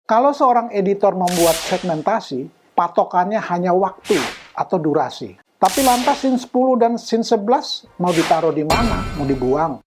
Kalau seorang editor membuat segmentasi, patokannya hanya waktu atau durasi. Tapi lantas scene 10 dan scene 11 mau ditaruh di mana? Mau dibuang?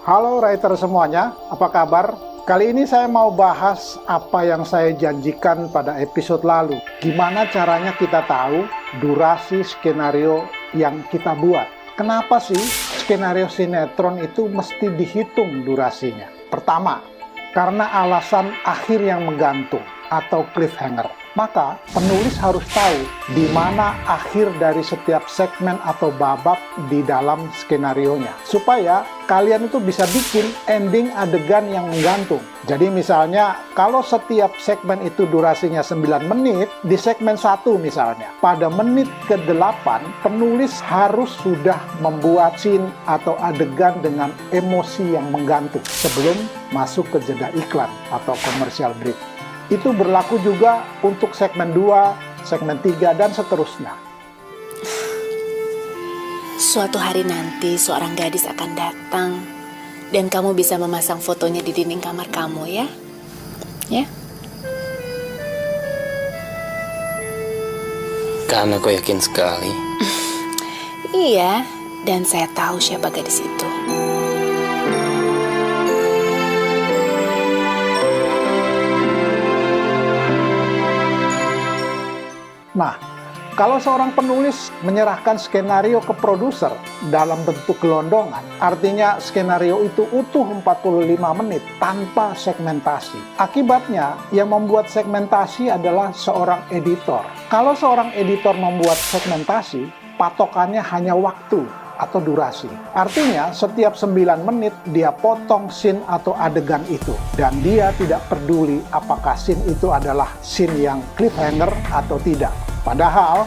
Halo writer semuanya, apa kabar? Kali ini saya mau bahas apa yang saya janjikan pada episode lalu. Gimana caranya kita tahu durasi skenario yang kita buat? Kenapa sih skenario sinetron itu mesti dihitung durasinya? Pertama, karena alasan akhir yang menggantung atau cliffhanger. Maka penulis harus tahu di mana akhir dari setiap segmen atau babak di dalam skenarionya. Supaya kalian itu bisa bikin ending adegan yang menggantung. Jadi misalnya kalau setiap segmen itu durasinya 9 menit, di segmen 1 misalnya, pada menit ke-8 penulis harus sudah membuat scene atau adegan dengan emosi yang menggantung sebelum masuk ke jeda iklan atau commercial break. Itu berlaku juga untuk segmen 2, segmen 3, dan seterusnya. Suatu hari nanti seorang gadis akan datang dan kamu bisa memasang fotonya di dinding kamar kamu ya. Ya? Karena aku yakin sekali. Iya, dan saya tahu siapa gadis itu. Nah, kalau seorang penulis menyerahkan skenario ke produser dalam bentuk gelondongan, artinya skenario itu utuh 45 menit tanpa segmentasi. Akibatnya, yang membuat segmentasi adalah seorang editor. Kalau seorang editor membuat segmentasi, patokannya hanya waktu atau durasi. Artinya, setiap 9 menit dia potong scene atau adegan itu. Dan dia tidak peduli apakah scene itu adalah scene yang cliffhanger atau tidak. Padahal,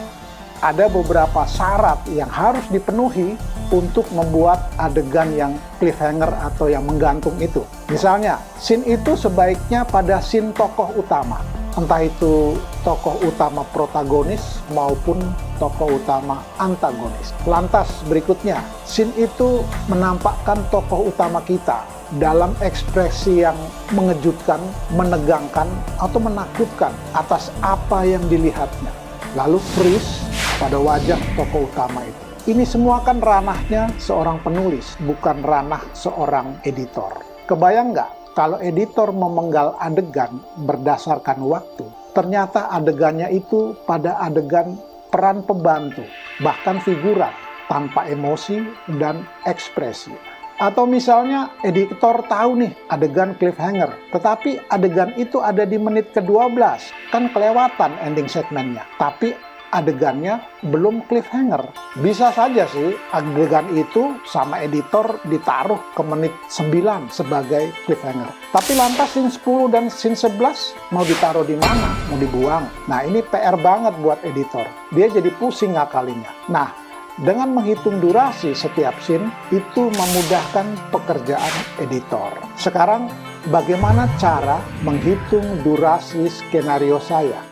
ada beberapa syarat yang harus dipenuhi untuk membuat adegan yang cliffhanger atau yang menggantung itu. Misalnya, scene itu sebaiknya pada scene tokoh utama. Entah itu tokoh utama protagonis maupun tokoh utama antagonis. Lantas berikutnya, scene itu menampakkan tokoh utama kita dalam ekspresi yang mengejutkan, menegangkan, atau menakutkan atas apa yang dilihatnya. Lalu freeze pada wajah tokoh utama itu. Ini semua kan ranahnya seorang penulis, bukan ranah seorang editor. Kebayang nggak kalau editor memenggal adegan berdasarkan waktu, ternyata adegannya itu pada adegan peran pembantu, bahkan figuran, tanpa emosi dan ekspresi. Atau misalnya editor tahu nih adegan cliffhanger, tetapi adegan itu ada di menit ke-12, kan kelewatan ending segmennya. Tapi adegannya belum cliffhanger. Bisa saja sih adegan itu sama editor ditaruh ke menit 9 sebagai cliffhanger. Tapi lantas scene 10 dan scene 11 mau ditaruh di mana? Mau dibuang? Nah, ini PR banget buat editor. Dia jadi pusing ngakalinnya. Nah, dengan menghitung durasi setiap scene, itu memudahkan pekerjaan editor. Sekarang, bagaimana cara menghitung durasi skenario saya?